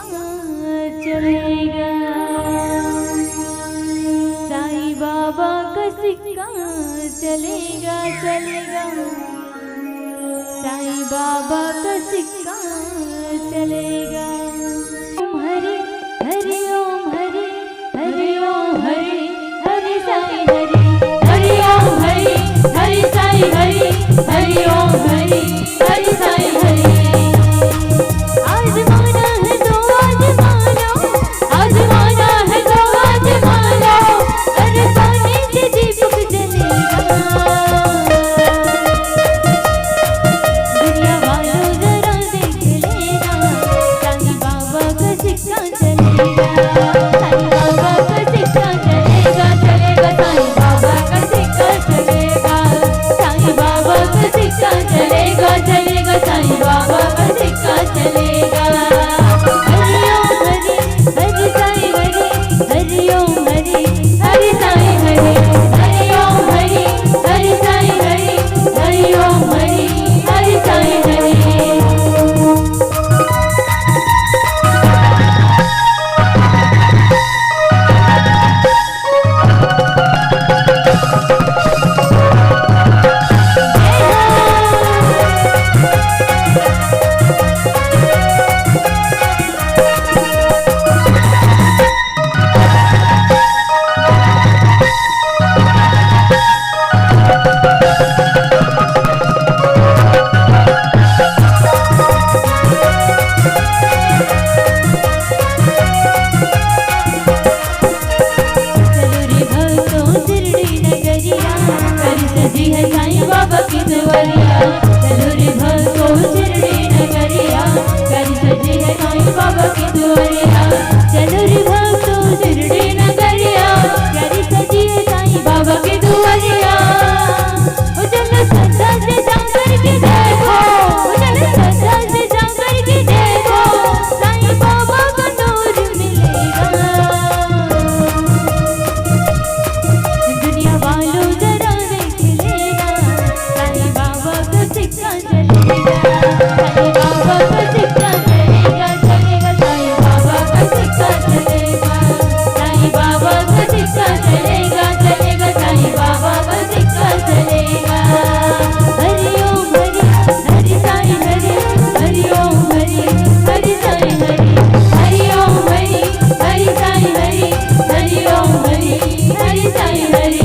सिक्का चलेगा, साईं बाबा का सिक्का चलेगा चलेगा, साईं बाबा का सिक्का चलेगा। हरि हरि ओम हरि हरि ओम हरि हरि साईं हरि हरि ओम हरि हरि साईं हरि हरि ओम हरि हरि साईं हरि। आजमाना है तो आजमाना, आजमाना है तो आजमाना, अरे पानी से दीपक जलेगा। दुनिया वालों जरा देख लेना, साईं बाबा का सिक्का चलेगा, साईं बाबा का सिक्का चलेगा चलेगा, साईं बाबा का सिक्का चलेगा, साईं बाबा का सिक्का चलेगा चलेगा, साईं बाबा का सिक्का चलेगा। हरि ओम हरि हरि साईं हरि हरि ओम हरि हरि साईं हरि हरि ओम हरि हरि साईं हरि हरि ओम हरि हरि साईं हरि। सजी है साईं बाबा की दुआरिया, चलो रे भक्तों शिरडी नगरिया, करी सजी है साईं बाबा की दुआरिया, चलो रे भक्तों शिरडी नगरिया, करी सजी है साईं बाबा की दुआरिया। ओ चलो श्रद्धा से जाकर के देखो, ओ चलो श्रद्धा से जाकर के देखो, साईं बाबा का नूर मिलेगा। दुनिया वालों जरा देख लेना, साईं बाबा का सिक्का चलेगा, साईं बाबा का सिक्का चलेगा चलेगा, साईं बाबा का सिक्का चलेगा, साईं बाबा का सिक्का चलेगा चलेगा, साईं बाबा का सिक्का चलेगा। हरि ओम हरि हरि साईं हरि हरि ओम हरि हरि साईं हरि हरि ओम हरि हरि साईं हरि हरि ओम हरि हरि साईं हरि।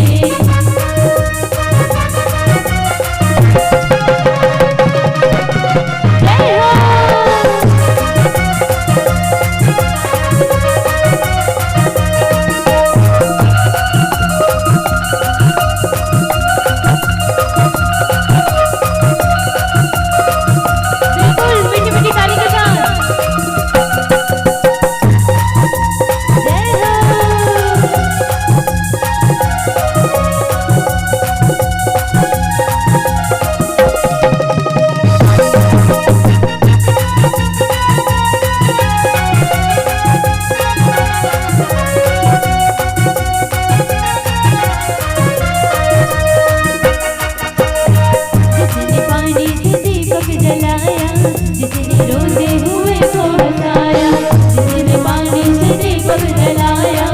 जिसने रोते हुए को हंसाया, जिसने पानी से दीपक जलाया,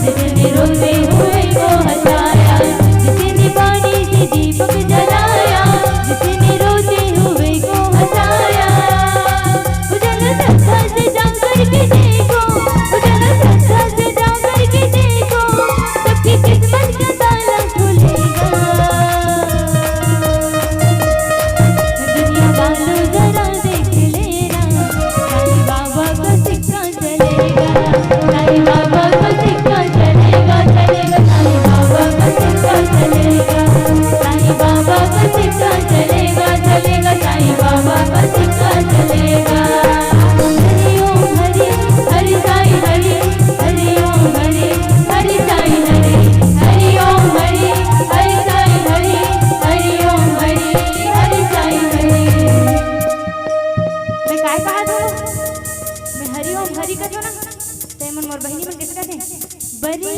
जिसने रोते हुए को हंसाया, जिसने पानी से दीपक जलाया, जिसने रोते हुए को हंसाया। उजाला श्रद्धा से जाकर के देखो, उजाला श्रद्धा से जाकर के देखो, सबकी किस्मत का ताला खुलेगा। दुनिया वालों जरा देख लेना, साईं बाबा का सिक्का चलेगा, साईं बाबा का सिक्का चलेगा चलेगा, साईं बाबा का सिक्का चलेगा, साईं बाबा का सिक्का चलेगा चलेगा, साईं बाबा का सिक्का चलेगा। हरि ओम हरि हरि साईं हरि हरि ओम हरि हरि साईं हरि हरि ओम हरि हरि साईं हरि हरि ओम हरि हरि साईं हरि। मैं काय कहा था, मैं हरि ओम हरि का जो ना ते मन मोर बहिनी मन कैसे कहते, बरी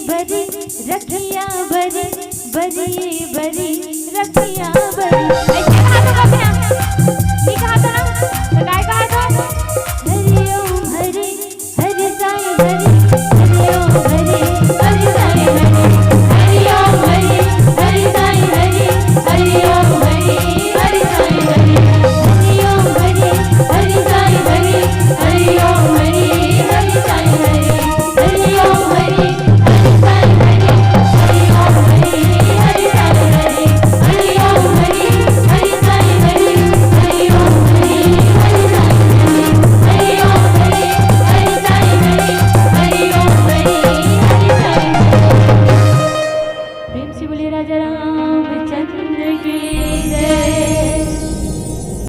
बरी रखिया बरी बरी बरी रखिया बरी। मैं क्या कहा था, नहीं कहा था ना, मैं काय कहा था।